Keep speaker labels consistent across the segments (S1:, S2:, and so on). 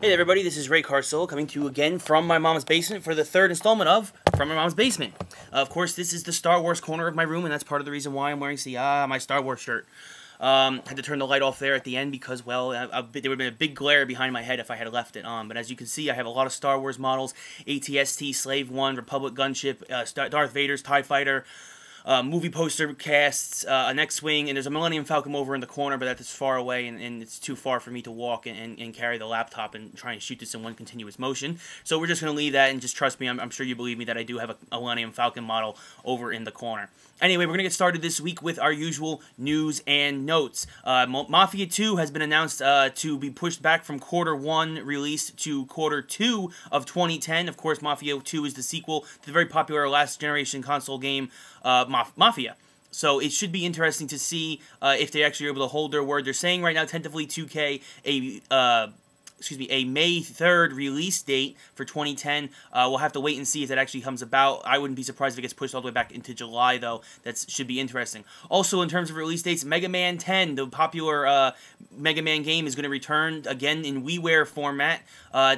S1: Hey everybody, this is Ray Carsillo coming to you again from my mom's basement for the third installment of From My Mom's Basement. Of course, this is the Star Wars corner of my room, and that's part of the reason why I'm wearing my Star Wars shirt. Had to turn the light off there at the end because, well, there would have been a big glare behind my head if I had left it on. But as you can see, I have a lot of Star Wars models: AT-ST, Slave One, Republic Gunship, Darth Vader's TIE Fighter, movie poster casts, an X-Wing, and there's a Millennium Falcon over in the corner, but that's far away, and it's too far for me to walk and carry the laptop and try and shoot this in one continuous motion. So we're just going to leave that, and just trust me, I'm sure you believe me that I do have a Millennium Falcon model over in the corner. Anyway, we're going to get started this week with our usual news and notes. Mafia 2 has been announced to be pushed back from Q1 release to Q2 of 2010. Of course, Mafia 2 is the sequel to the very popular last generation console game, Mafia. So it should be interesting to see if they actually are able to hold their word. They're saying right now, tentatively 2K, a May 3rd release date for 2010. We'll have to wait and see if that actually comes about. I wouldn't be surprised if it gets pushed all the way back into July, though. That should be interesting. Also, in terms of release dates, Mega Man 10, the popular Mega Man game, is going to return again in WiiWare format.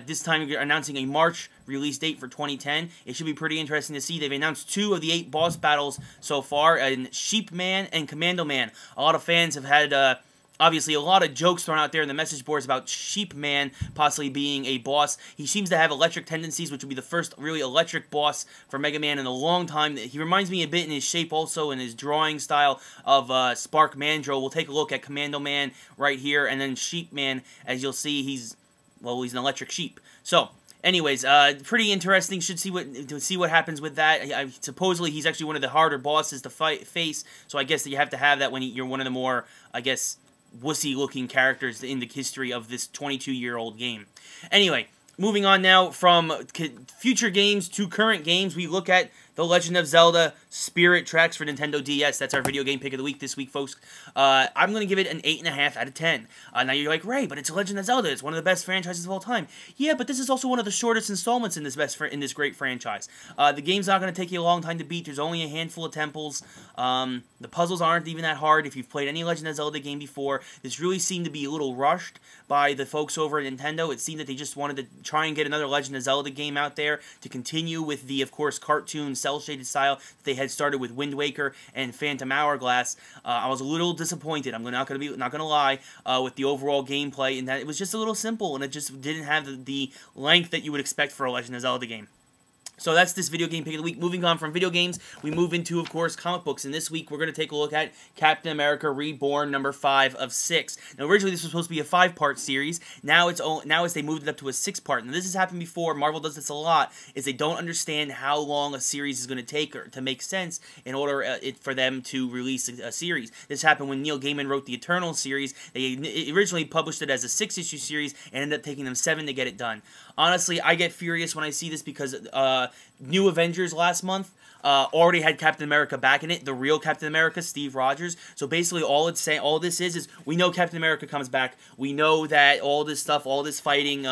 S1: This time, they're announcing a March release date for 2010. It should be pretty interesting to see. They've announced 2 of the 8 boss battles so far, in Sheep Man and Commando Man. A lot of fans have had obviously, a lot of jokes thrown out there in the message boards about Sheep Man possibly being a boss. He seems to have electric tendencies, which would be the first really electric boss for Mega Man in a long time. He reminds me a bit in his shape also, in his drawing style, of Spark Mandrill. We'll take a look at Commando Man right here, and then Sheep Man, as you'll see, he's an electric sheep. So, anyways, pretty interesting. Should see what happens with that. Supposedly, he's actually one of the harder bosses to face, so I guess that you have to have that when you're one of the more, I guess, wussy-looking characters in the history of this 22-year-old game. Anyway, moving on now from future games to current games, we look at The Legend of Zelda Spirit Tracks for Nintendo DS. That's our video game pick of the week this week, folks. I'm going to give it an 8.5 out of 10. Now you're like, Ray, but it's Legend of Zelda. It's one of the best franchises of all time. Yeah, but this is also one of the shortest installments in this great franchise. The game's not going to take you a long time to beat. There's only a handful of temples. The puzzles aren't even that hard if you've played any Legend of Zelda game before. This really seemed to be a little rushed by the folks over at Nintendo. It seemed that they just wanted to try and get another Legend of Zelda game out there to continue with the, of course, cartoon cel-shaded style that they had started with Wind Waker and Phantom Hourglass. I was a little disappointed. I'm not gonna lie with the overall gameplay, in that it was just a little simple and it just didn't have the length that you would expect for a Legend of Zelda game. So that's this video game pick of the week. Moving on from video games, we move into, of course, comic books. And this week, we're going to take a look at Captain America Reborn number 5 of 6. Now, originally, this was supposed to be a 5-part series. Now they moved it up to a 6-part. Now, this has happened before. Marvel does this a lot, is they don't understand how long a series is going to take to make sense in order for them to release a series. This happened when Neil Gaiman wrote the Eternal series. They originally published it as a 6-issue series and ended up taking them 7 to get it done. Honestly, I get furious when I see this because New Avengers last month already had Captain America back in it, the real Captain America, Steve Rogers. So basically, all this is we know Captain America comes back. We know that all this stuff, all this fighting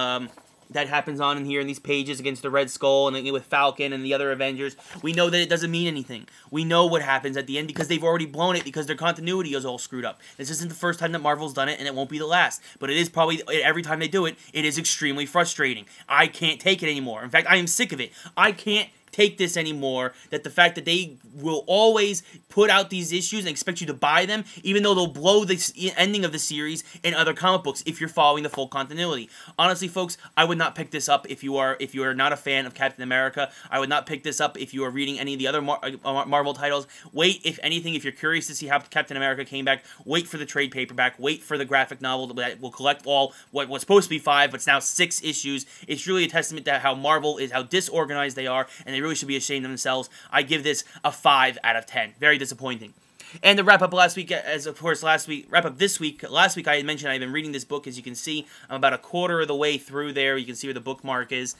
S1: that happens on in here in these pages against the Red Skull and with Falcon and the other Avengers, we know that it doesn't mean anything. We know what happens at the end because they've already blown it, because their continuity is all screwed up. This isn't the first time that Marvel's done it, and it won't be the last. But it is probably, every time they do it, it is extremely frustrating. I can't take it anymore. In fact, I am sick of it. I can't take this anymore, that the fact that they will always put out these issues and expect you to buy them, even though they'll blow the ending of the series in other comic books if you're following the full continuity. Honestly, folks, I would not pick this up if you are not a fan of Captain America. I would not pick this up if you are reading any of the other Marvel titles. Wait, if anything, if you're curious to see how Captain America came back, wait for the trade paperback, wait for the graphic novel that will collect all what was supposed to be 5, but it's now 6 issues. It's really a testament to how Marvel is, how disorganized they are, and they really should be ashamed of themselves. I give this a 5 out of 10. Very disappointing. And to wrap up last week, this week, last week I had mentioned I've been reading this book. As you can see, I'm about a quarter of the way through there. You can see where the bookmark is.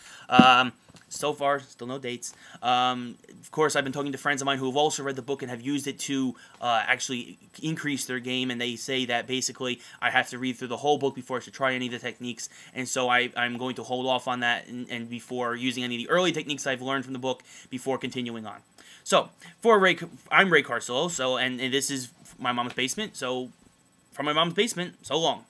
S1: So far, still no dates. Of course, I've been talking to friends of mine who have also read the book and have used it to actually increase their game, and they say that basically I have to read through the whole book before I should try any of the techniques, and so I'm going to hold off on that and before using any of the early techniques I've learned from the book before continuing on. So, I'm Ray Carsillo, and this is My Mom's Basement, so from My Mom's Basement, so long.